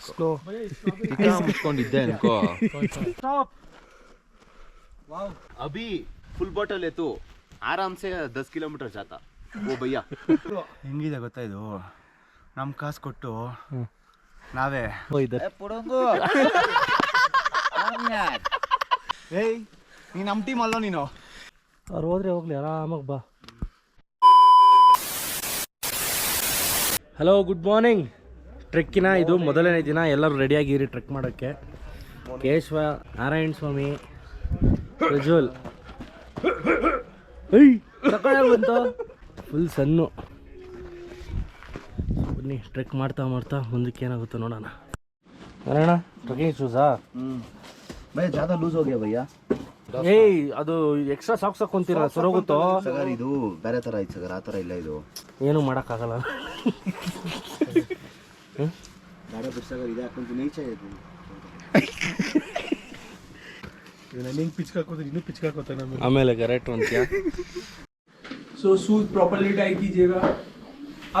Slow ಮುಚ್ಕೊಂಡಿದ್ದೆ ಅನ್ಕೋ. अभी full bottle है तो आराम से 10 किलोमीटर जाता वो भैया. ಹೆಂಗಿದೆ ಗೊತ್ತಾ ಇದು, ನಮ್ಮ ಕಾಸು ಕೊಟ್ಟು ನಾವೇ ಏಯ್ ನೀನು ನಮ್ಮ ಟೀಮ್ ಅಲ್ಲೋ ನೀನು. ಅವ್ರು ಹೋದ್ರೆ ಹೋಗ್ಲಿ, ಆರಾಮಾಗಿ ಬಾ. Hello, good morning. ಟ್ರೆಕ್ಕಿನ ಇದು ಮೊದಲನೇ ದಿನ. ಎಲ್ಲರೂ ರೆಡಿಯಾಗಿರಿ ಟ್ರೆಕ್ ಮಾಡೋಕ್ಕೆ. ಕೇಶವ, ನಾರಾಯಣ ಸ್ವಾಮಿ, ಪ್ರಜ್ವಲ್, ಬಂತು ಫುಲ್ ಸನ್ನು. ಬನ್ನಿ ಟ್ರೆಕ್ ಮಾಡ್ತಾ ಮಾಡ್ತಾ ಮುಂದಕ್ಕೆ ಏನಾಗುತ್ತೋ ನೋಡೋಣ. ನಾರಾಯಣ, ಟ್ರೆಕ್ಕಿಂಗ್ ಶೂಸಾ? ಭಯ ಜ್ಯಾದಾ ಲೂಸ್ ಹೋಗ್ಯಾ ಭಯ್ಯ. ಏಯ್, ಅದು ಎಕ್ಸ್ಟ್ರಾ ಸಾಕ್ಸ್ ಹಾಕೊಂತೀರ, ಸರೋಗುತ್ತೋ ಸಗರ್. ಇದು ಬೇರೆ ಥರ ಐತೆ ಸಗರ್, ಆ ಥರ ಇಲ್ಲ ಇದು. ಏನೂ ಮಾಡೋಕ್ಕಾಗಲ್ಲ. ಬೇರೆ ಬಿಡ್ಸಗರ್ ಇದೆ ಹಾಕೊಂತೀನಿ, ನೀಚೆ ಇದು. ಆಮೇಲೆ ಕರೆಕ್ಟ್ ಅಂತೀಯ. सो शूज प्रॉपर्ली टाई कीजिएगा.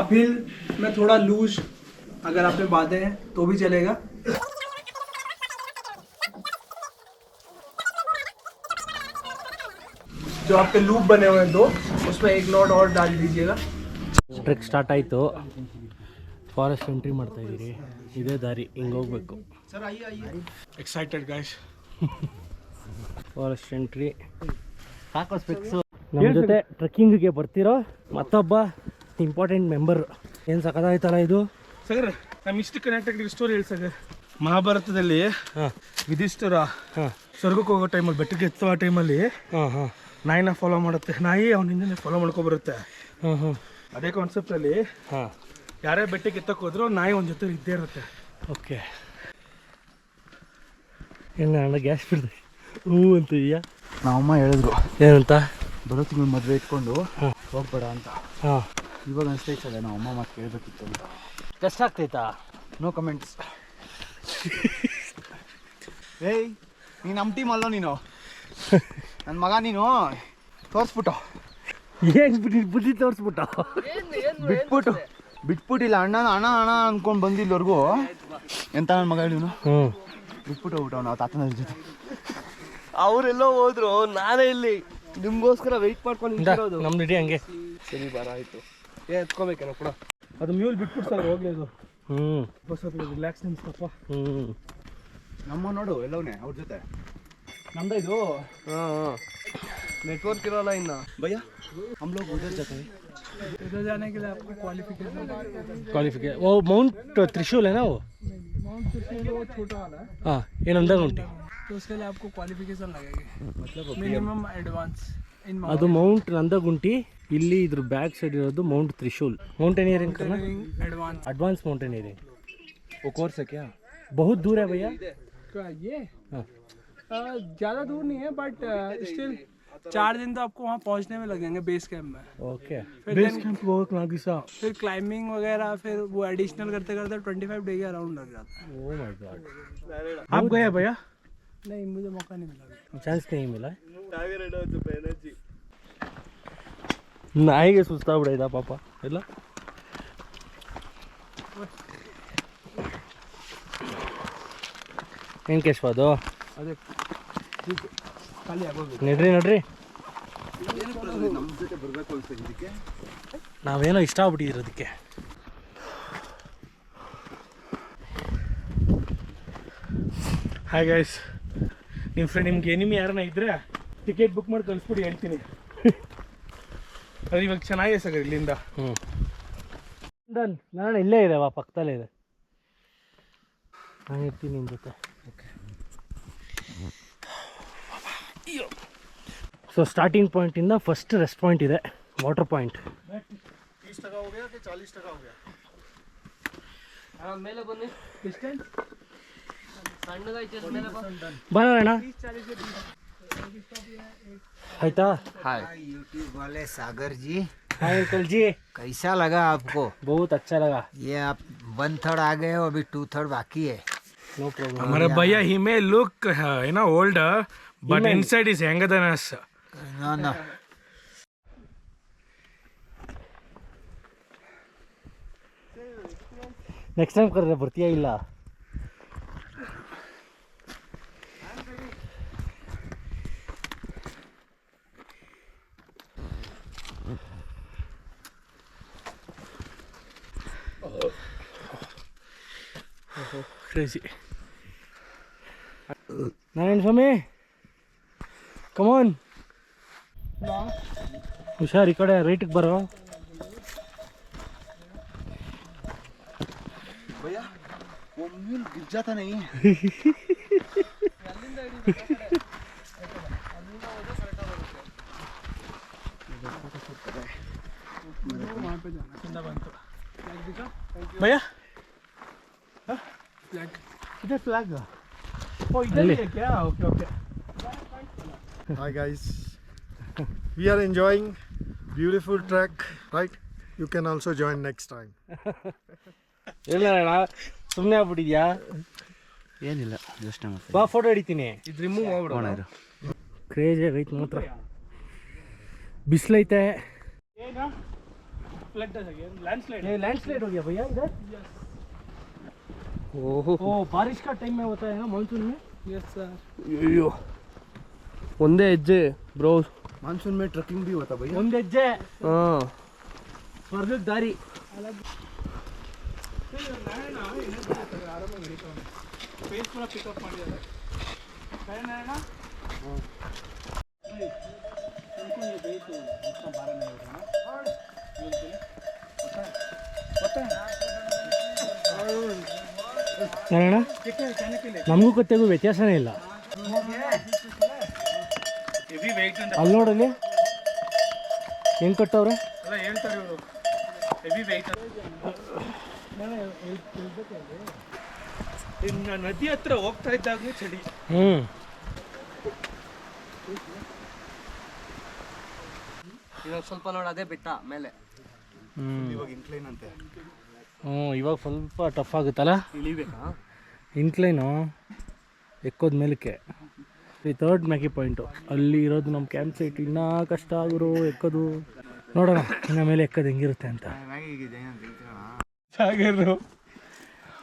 अब हिल में थोड़ा लूज अगर आप में बांधे हैं तो भी चलेगा. जो आपके लूप बने हुए हैं दो, उसमें एक नॉट और डाल दीजिएगा. ಟ್ರೆಕ್ ಸ್ಟಾರ್ಟ್ ಆಯಿತು. ಫಾರೆಸ್ಟ್ ಎಂಟ್ರಿ ಮಾಡ್ತಾ ಇದ್ದೀರಿ. ಇದೇ ದಾರಿ, ಹಿಂಗೆ ಹೋಗ್ಬೇಕು. Excited guys. Forest entry. ನಮ್ಮ ಜೊತೆ ಟ್ರೆಕ್ಕಿಂಗ್ಗೆ ಬರ್ತಿರೋ ಮತ್ತೊಬ್ಬ ಇಂಪಾರ್ಟೆಂಟ್ ಮೆಂಬರ್. ಏನು ಸಖತ್ತಾಯ್ತಲ್ಲ ಇದು. ಸರ್, ನಮ್ಮ ಇಷ್ಟು ಕನೆಕ್ಟೆಡ್ ಸ್ಟೋರಿ ಹೇಳಿ ಸರ್. ಮಹಾಭಾರತದಲ್ಲಿ ಯುಧಿಷ್ಠಿರ ಸ್ವರ್ಗಕ್ಕೆ ಹೋಗೋ ಟೈಮಲ್ಲಿ, ಬೆಟ್ಟಕ್ಕೆ ಎತ್ತುವ ಟೈಮಲ್ಲಿ ನಾಯಿನ ಫಾಲೋ ಮಾಡುತ್ತೆ. ನಾಯಿ ಅವನ ಹಿಂದೆ ಫಾಲೋ ಮಾಡ್ಕೊಬರುತ್ತೆ. ಅದೇ ಕಾನ್ಸೆಪ್ಟಲ್ಲಿ ಯಾರೇ ಬೆಟ್ಟಕ್ಕೆ ಎತ್ತಕ್ಕೆ ಹೋದ್ರು ನಾಯಿ ಒಂದು ಜೊತೆ ಇದ್ದೇ ಇರುತ್ತೆ. ಓಕೆ, ಏನು ಅಣ್ಣ ಗ್ಯಾಸ್ ಬಿಡ್ದೆ ಹ್ಞೂ ಅಂತೀಯ? ನಮ್ಮಮ್ಮ ಹೇಳಿದ್ರು ಏನಂತ? ಬರೋ ತಿಂಗಳು ಮದುವೆ ಇಟ್ಕೊಂಡು ಹೋಗ್ಬೇಡ ಅಂತ. ಹಾಂ, ಇವಾಗ ಅನಿಸ್ತೈತಲ್ಲ ನಾವು ಅಮ್ಮ ಮಾತು ಕೇಳಬೇಕಿತ್ತು ಅಂತ. ಕಷ್ಟ ಆಗ್ತೈತಾ? No comments. ಏಯ್, ನೀನು ನಮ್ಮ ಟೀಮ್ ಅಲ್ಲೋ ನೀನು. ನನ್ನ ಮಗ ನೀನು ತೋರಿಸ್ಬಿಟ್ಟು ಏನು ಬುದ್ಧಿ ತೋರಿಸ್ಬಿಟ್ಟ. ಬಿಟ್ಬಿಟ್ಟಿಲ್ಲ ಅಣ್ಣ ಅಣ್ಣ ಅಣ್ಣ ಅಂದ್ಕೊಂಡು ಬಂದಿಲ್ಲವರೆಗೂ. ಎಂತ ನನ್ನ ಮಗ ಹೇಳಿ ಇವನು. ಬಿಟ್ಬಿಟ್ಟು ಹೋಗ್ಬಿಟ್ಟು ನಾವು ತಾತನ ಜೊತೆ. ಅವರೆಲ್ಲೋ ಹೋದ್ರು, ನಾನೇ ಇಲ್ಲಿ ನಿಮ್ಗೋಸ್ಕರ ವೆಯ್ಟ್ ಮಾಡ್ಕೊಂಡು ನಮ್ದು ಇಡೀ ಹಂಗೆ. ಸರಿ, ಬಾರ ಆಯಿತು. ಎತ್ಕೋಬೇಕೇನೋ ಕೂಡ. ಅದು ಮ್ಯೂಲ್ ಬಿಟ್ಬಿಟ್ಟು ಸರ್ ಹೋಗ್ಲಿ. ಅದು ಬಸ್ ರಿಲ್ಯಾಕ್ಸ್ ನಿಮ್ಸ್ಕಪ್ಪ. ನಮ್ಮ ನೋಡು ಎಲ್ಲವನೇ ಅವ್ರ ಜೊತೆ. ನಮ್ದು ಇದು नेटवर्क इरोಲ್ಲ ಇನ್ನು. भैया हम लोग उधर जाते हैं. उधर जाने के लिए आपको क्वालिफिकेशन वो माउंट त्रिशूल है ना? वो माउंट त्रिशूल वो छोटा वाला है. हाँ, ये नंदागुंटी. तो उसके लिए आपको क्वालिफिकेशन लगेगी, मतलब मिनिमम एडवांस इन ಅದು ಮೌಂಟ್ ನಂದಗುಂಟಿ. ಇಲ್ಲಿ ಇದ್ರ ಬ್ಯಾಕ್ ಸೈಡ್ ಇರೋದು ಮೌಂಟ್ त्रिशूल. माउंटेनियरिंग करना, एडवांस माउंटेनियरिंग. वो कोर्स है क्या? बहुत दूर है भैया. क्या ये? हाँ, ज़्यादा दूर नहीं है, बट स्टिल 4 दिन तो आपको वहाँ पहुँचने में लगेंगे बेस कैंप में. ओके. बेस कैंप बहुत नागिसा, फिर क्लाइंबिंग वगैरह, फिर वो एडिशनल करते करते 25 डे के अराउंड लग जाता है. Oh my God. आप गए भैया? नहीं, मुझे मौका नहीं मिला. ಚಾನ್ಸ್ नहीं मिला. ನಾಯಿಗೆ ಸುಸ್ತಾಗ್ಬಿಡೈತಾ ಪಾಪ ಎಲ್ಲ. ಏನು ಕೇಶವ ಅದು? ಅದೇ ಖಾಲಿ ಆಗೋದು. ನಡ್ರಿ ನಮ್ಮ ಜೊತೆ ಬರಬೇಕು ಅನ್ಸುತ್ತೆ ಇದಕ್ಕೆ. ನಾವೇನೋ ಇಷ್ಟ ಆಗ್ಬಿಟ್ಟಿರೋದಕ್ಕೆ. ಹಾಯ್ ಗೈಸ್, ನಿಮ್ಮ ಫ್ರೆಂಡ್ ನಿಮ್ಗೆ ಎನಿಮಿ ಯಾರನ್ನ ಇದ್ರೆ ಟಿಕೆಟ್ ಬುಕ್ ಮಾಡಿ ಕಳಿಸ್ಬಿಡಿ, ಹೇಳ್ತೀನಿ. ಅದು ಇವಾಗ ಚೆನ್ನಾಗಿದೆ ಸರ್ ಇಲ್ಲಿಂದ. ನಾನು ಇಲ್ಲೇ ಇದೆ, ಪಕ್ಕದಲ್ಲೇ ಇದೆ. ನಾನು ಇರ್ತೀನಿ ನಿಮ್ಮ ಜೊತೆ. ಓಕೆ. ಸೊ ಸ್ಟಾರ್ಟಿಂಗ್ ಪಾಯಿಂಟಿಂದ ಫಸ್ಟ್ ರೆಸ್ಟ್ ಪಾಯಿಂಟ್ ಇದೆ, ವಾಟರ್ ಪಾಯಿಂಟ್. 30% हो गया कि 40% हो गया? ಮೇಲೆ ಬನ್ನಿ. ಡಿಸ್ಟೆನ್ಸ್ ಬರೋಣ आयता। हाय यूट्यूब वाले सागर जी। हाय अंकल जी, कैसा लगा आपको? बहुत अच्छा लगा। ये आप 1/3 आ गए हो, अभी 2/3 बाकी है। No problem. हमारे भैया ही में लुक है ना old but inside is younger than us. ना ना नेक्स्ट टाइम कर रहे ಬರ್ತೀಯಾ ಇಲ್ಲ? ಕ್ರೇಜಿ. ನಾರಾಯಣ ಸ್ವಾಮಿ ಕಮಾನ್, ಹುಷಾರ್, ಈ ಕಡೆ ರೈಟಿಗೆ ಬರೋ. भैया वो म्यूल गिर जाता नहीं है. भैया इधर फ्लैग. ओ इधर ही है क्या? Okay okay. Hi guys, we are enjoying beautiful trek, right? You can also join next time. ಇಲ್ಲ ಸುಮ್ಮನೆ ಆಗ್ಬಿಟ್ಟಿದ್ಯಾ? ಏನಿಲ್ಲ, ಜಸ್ಟ್ ಬಾ ಫೋಟೋ ಹಿಡಿತೀನಿ. ಇದು ರಿಮೂವ್ ಮಾಡ್ಬಿಡೋಣ. ಕ್ರೇಜಿ ಆಗೈತೆ ಮಾತ್ರ. ಬಿಸಿಲೈತೆ. ಏನು ಫ್ಲಡ್ ಆಗಿದೆ, ಲ್ಯಾಂಡ್ಸ್ಲೈಡ್. लैंडस्लाइड हो गया भैया इधर. ओहो बारिश का टाइम में होता है ना मानसून में. Yes sir. ಅಯ್ಯೋ ಒಂದೇ ಹೆಜ್ಜೆ ಬ್ರೋ. मानसून में ट्रकिंग भी होता भैया. ಒಂದೇ ಹೆಜ್ಜೆ. ಹಾಂ, ಸ್ವರ್ಗಕ್ಕೆ ದಾರಿ. ಫೇಸ್ ಕೂಡ ಪಿಕಪ್ ಮಾಡಿದ್ದಾರೆ. ನಾರಾಯಣ, ನಮಗೂ ಕತ್ತೆಗೂ ವ್ಯತ್ಯಾಸನೇ ಇಲ್ಲ. ಹೆವಿ ವೆಯ್ಟ್ ಅಂತ ಅಲ್ಲಿ ನೋಡಲ್ಲಿ ಹೆಂಗೆ ಕಟ್ಟವ್ರೆ. ಅಲ್ಲ ಹೇಳ್ತಾರೆ ಇವರು, ಹೆವಿ ವೆಯ್ಟ್. ಇನ್ನು ನದಿ ಹತ್ರ ಹೋಗ್ತಾ ಇದ್ದಾಗಲೇ ಚಳಿ. ಇವಾಗ ಸ್ವಲ್ಪ ನೋಡೋದೇ ಬಿಟ್ಟ ಮೇಲೆ. ಇವಾಗ ಇನ್ಕ್ಲೈನ್ ಅಂತೆ. ಇವಾಗ ಸ್ವಲ್ಪ ಟಫ್ ಆಗುತ್ತಲ್ಲ. ಇಳಿಬೇಕಾ? ಇನ್ಕ್ಲೈನು ಎಕ್ಕೋದ ಮೇಲಕ್ಕೆ. ಈ ಥರ್ಡ್ ಮ್ಯಾಗಿ ಪಾಯಿಂಟು ಅಲ್ಲಿ ಇರೋದು ನಮ್ಮ ಕ್ಯಾಂಪ್ ಸೈಟ್. ಇನ್ನೂ ಕಷ್ಟ ಆಗಿರೋ ಎಕ್ಕೋದು. ನೋಡೋಣ ಇನ್ನು ಮೇಲೆ ಎಕ್ಕೋದು ಹೆಂಗಿರುತ್ತೆ ಅಂತ. ಸಾಗರು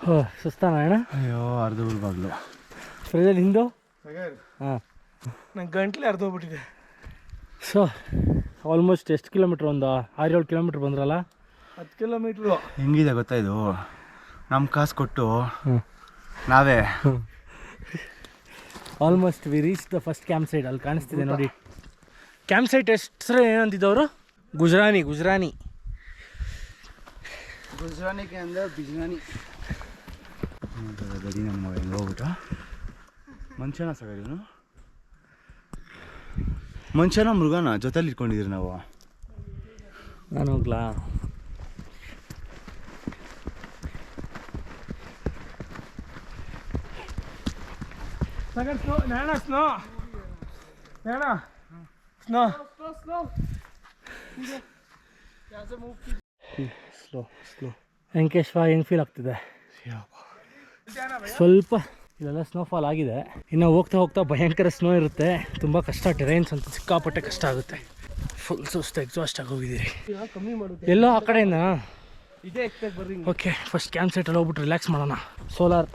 ಹೋ ಸುಸ್ತಾನ ಅಣ್ಣ. ಅಯ್ಯೋ ಅರ್ಧ ಬಾಗ್ಲು ಫ್ರಿಜಲ್ಲಿ ಹಿಂದು. ಹಾಂ, ನಂಗೆ ಗಂಟ್ಲೆ ಅರ್ಧೋಗ್ಬಿಟ್ಟಿದೆ. ಸೊ ಆಲ್ಮೋಸ್ಟ್ ಎಷ್ಟು ಕಿಲೋಮೀಟ್ರ್? ಒಂದು 6-7 ಕಿಲೋಮೀಟ್ರ್ ಬಂದ್ರಲ್ಲ. 10 ಕಿಲೋಮೀಟ್ರು. ಹೆಂಗಿದೆ ಗೊತ್ತಾ ಇದು? ನಮ್ಮ ಕಾಸು ಕೊಟ್ಟು ನಾವೇ almost V reach the first camp site. ಅಲ್ಲಿ ಕಾಣಿಸ್ತಿದೆ ನೋಡಿ ಕ್ಯಾಂಪ್ ಸೈಟ್. ಹೆಸರು ಏನಂತಿದ್ದವರು? ಗುಜರಾನಿ. गुजरानी के अंदर बिजरानी. ಗಡಿ ನಮ್ಮ ಹೆಂಗೆ ಹೋಗ್ಬಿಟ್ಟ ಮನುಷ್ಯನ ಸಗರಿ ಇವನು. ಮನುಷ್ಯನ ಮೃಗನ ಜೊತೆಲಿ ಇಟ್ಕೊಂಡಿದ್ದೀರಿ ನಾವು. ನಾನು ಹೋಗ್ಲಾ? Sagar snow. Narayana snow. Narayana snow. Slow slow. Venkateshwa ಹೆಂಗೆ ಫೀಲ್ ಆಗ್ತಿದೆ? ಸ್ವಲ್ಪ ಇಲ್ಲೆಲ್ಲ ಸ್ನೋಫಾಲ್ ಆಗಿದೆ. ಇನ್ನು ಹೋಗ್ತಾ ಹೋಗ್ತಾ ಭಯಂಕರ ಸ್ನೋ ಇರುತ್ತೆ. ತುಂಬ ಕಷ್ಟ. ಟೆರೈನ್ಸ್ ಅಂತ ಸಿಕ್ಕಾಪಟ್ಟೆ ಕಷ್ಟ ಆಗುತ್ತೆ. ಫುಲ್ ಸುಸ್ತು, ಎಕ್ಸಾಸ್ಟ್ ಆಗೋಗಿದ್ದೀರಿ. ಕಮ್ಮಿ ಮಾಡೋದು ಎಲ್ಲೋ ಆ ಕಡೆಯಿಂದ. ಇದೇ ಎಕ್ಸ್ಪೆಕ್ಟ್ ಬರ್ರಿ. ಓಕೆ, ಫಸ್ಟ್ ಕ್ಯಾಂಪ್ ಸೈಟಲ್ಲಿ ಹೋಗ್ಬಿಟ್ಟು ರಿಲ್ಯಾಕ್ಸ್ ಮಾಡೋಣ. ಸೋಲಾರ್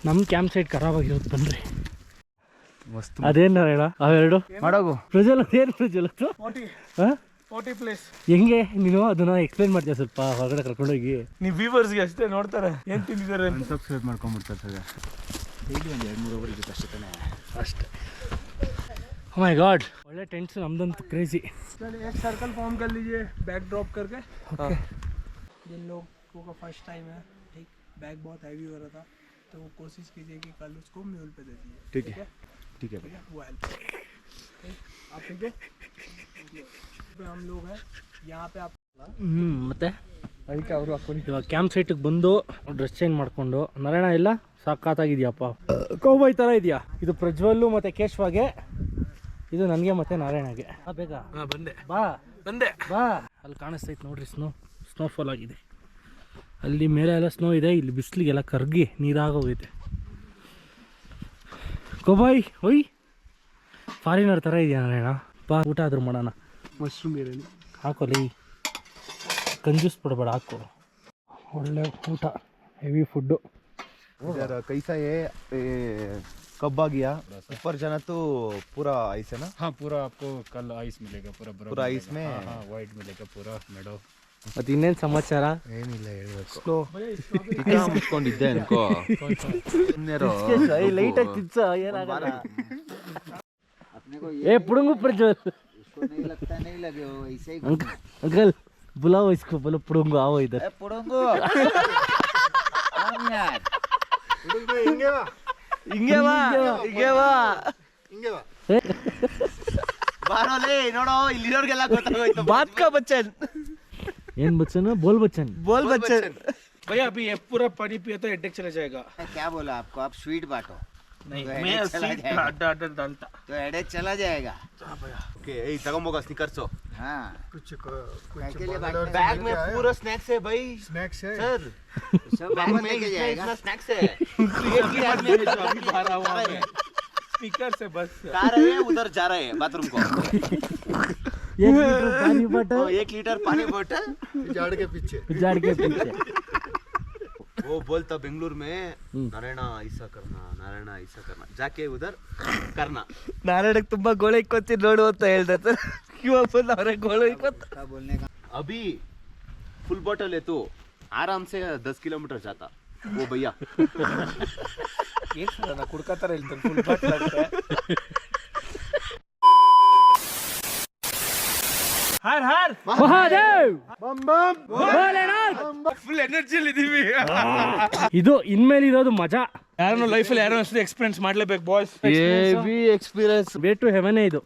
ನಮ್ಮ ಕ್ಯಾಂಪ್ ಸೈಟ್ ಖರಾಬಾಗಿರೋದು. ಬನ್ನಿರಿ. ಮಸ್ತ್ ಅದೇನು ಹೇಳ ಅವೆರಡು ಮಾಡೋಗು. ಫ್ರಿಜಲ್ ಏನು ಫ್ರಿಜಲ್ 40 ಪ್ಲೇಸ್. ಹೆಂಗೆ ನೀನು ಅದನ್ನ ಎಕ್ಸ್ಪ್ಲೈನ್ ಮಾಡ್ತೀಯ ಸ್ವಲ್ಪ ಹೊರಗಡೆ ಕರ್ಕೊಂಡೋಗಿ? ನೀವು ವ್ಯೂವರ್ಸ್ಗೆ ಅಷ್ಟೇ ನೋಡ್ತಾರೆ ಏನು ತಿಂದಿದ್ದಾರೆ ಅಂತ. Subscribe ಮಾಡ್ಕೊಂಡ್ಬಿಡ್ತಾರೆ sir. ಡೈಲಿ ಒಂದು 2-3 ಅವರ್ ಇರುತ್ತೆ ಅಷ್ಟೇ ತಾನೇ. ಅಷ್ಟೇ. ಓ ಮೈ ಗಾಡ್, ಒಳ್ಳೆ ಟೆಂಟ್ಸ್ ನಮ್ದಂತೂ ಕ್ರೇಜಿ. एक सर्कल फॉर्म कर लीजिए बैग ड्रॉप करके. ओके. जिन लोगों का फर्स्ट टाइम है, ठीक, बैग बहुत हैवी हो रहा था, तो वो कोशिश कीजिए कि कल उसको म्यूल पे दे दीजिए. ठीक है, ठीक है भैया. वो हेल्प. आप ठीक है? पे हम लोग हैं यहाँ पे. आप ಮತ್ತೆ ಅದಕ್ಕೆ ಅವರು ಹಾಕೊಂಡು ಇವಾಗ ಕ್ಯಾಂಪ್ ಸೈಟಿಗೆ ಬಂದು ಡ್ರೆಸ್ ಚೇಂಜ್ ಮಾಡಿಕೊಂಡು. ನಾರಾಯಣ ಎಲ್ಲ ಸಾಕಾಗಿದೆಯಪ್ಪ, ಕೌಬಾಯ್ ಥರ ಇದೆಯಾ. ಇದು ಪ್ರಜ್ವಲ್ಲು ಮತ್ತು ಕೇಶವಾಗೆ, ಇದು ನನಗೆ ಮತ್ತು ನಾರಾಯಣಗೆ. ಬೇಗ ಬಂದೆ ಬಾ ಬಂದೆ ಬಾ. ಅಲ್ಲಿ ಕಾಣಿಸ್ತೈತೆ ನೋಡ್ರಿ ಸ್ನೋಫಾಲ್ ಆಗಿದೆ. ಅಲ್ಲಿ ಮೇಲೆ ಎಲ್ಲ ಸ್ನೋ ಇದೆ. ಇಲ್ಲಿ ಬಿಸಿಲಿಗೆಲ್ಲ ಕರಗಿ ನೀರಾಗೋಗೈತೆ. ಕೌಬಾಯ್ ಒಯ್ ಫಾರಿನರ್ ಥರ ಇದೆಯಾ ನಾರಾಯಣ. ಬಾ ಊಟ ಆದ್ರೂ ಮಾಡೋಣ. ಮಶ್ರೂಮ್ ಬಿರಿಯಾನಿ ಹಾಕೋಲಿ, ಕಂಜೂಸ್ ಪಡಬೇಡ, ಹಾಕು. ಒಳ್ಳೆ ಊಟ, ಹೆವಿ ಫುಡ್ಡು. इधर कैसा है कब आ गया? ऊपर जाना तो पूरा आइस है ना? हाँ, पूरा आपको कल आइस मिलेगा, पूरा बर्फ पूरा आइस मिलेगा। में? हाँ, वाइट मिलेगा पूरा मेडो। ಮತ್ತೆ ಇನ್ನೇನು ಸಮಾಚಾರ? ಏನಿಲ್ಲ ಹೇಳ್ಬೇಕು. ಸ್ಲೋ ಮುಚ್ಕೊಂಡಿದ್ದೆ ಅನ್ಕೋ. ಲೈಟಾಗಿ ತಿನ್ಸ ಏನಾಗಲ್ಲ. ಏ ಪುಡುಂಗು ಪ್ರಜ್ವಲ್ इसको नहीं लगता नहीं लगे हो ऐसे ही अंकल बुलाओ इसको, बोलो पुड़ंगो आओ इधर. पुड़ंगो हम यार ಬಾರೋಲೆ ನೋಡೋ ಇಲ್ಲಿರೋರ್ಗೆಲ್ಲ ಗೊತ್ತಾಗೋಯ್ತು. बात का बच्चन ಏನ್ ಬಚ್ಚನ್? ಬೋಲ್ ಬಚ್ಚನ್. बोल बच्चन भैया अभी ये पूरा पानी पिए तो हेडेक चला जाएगा. क्या बोला आपको? आप स्वीट बांटो नहीं तो मैं headache चला सीट जाएगा। अड्डा डालता. तो हेडेक चला जाएगा. ಓಕೆ ಏಯ್ ತಗೊಂಬೋಗ ಸ್ನಿಕರ್ಸು. हाँ कुछ के लिए बांटना है? बैग में पूरा स्नैक्स है भाई स्नैक्स है सर. सब बैग में लेके जाएगा. स्नैक्स है. एक ही आदमी अभी बाहर हुआ है. स्पीकर से बस कार है उधर जा रहा है बाथरूम को. 1 लीटर पानी बॉटल 1 लीटर पानी बोतल. झाड़ के पीछे. उजाड़ के पीछे. वो बोलता बेंगलुरु में नारायण ऐसा करना जाके उधर करना. ನಾರಾಯಣಕ್ಕೆ ತುಂಬಾ ಗೋಳೆ ಇಕ್ಕೊತ್ತೀನಿ ನೋಡು ಅಂತ ಹೇಳ್ದೆ ಸರ್. ಇವಾಗ ಬಂದು ಅವರೇ ಗೋಳೆ ಇಕ್ಕೊತ್ತ. क्या बोलने का? अभी फुल बॉटल है तो आराम से 10 किलोमीटर जाता वो भैया. ಏನು ಸರ್ ನಾ ಕುಡ್ಕತ್ತಾರ ಹೇಳ್ತಾರೆ ಫುಲ್ ಬಾಟ್ಲ್ ಅಂತ. ಹರ್ ಹರ್ ಮಹಾದೇವ್ बम बम ಫುಲ್ ಎನರ್ಜಿಯಲ್ಲಿ ಇದೀವಿ. ಇದು ಇನ್ಮೇಲೆ ಇರೋದು ಮಜಾ. ಯಾರನ್ನೋ ಲೈಫಲ್ಲಿ ಯಾರೋ ಅಷ್ಟು ಎಕ್ಸ್ಪೀರಿಯನ್ಸ್ ಮಾಡ್ಲೇಬೇಕು ಬಾಯ್ಸ್. ಎಕ್ಸ್ಪೀರಿಯನ್ಸ್. ವೇ ಟು ಹೆವನೇ ಇದು.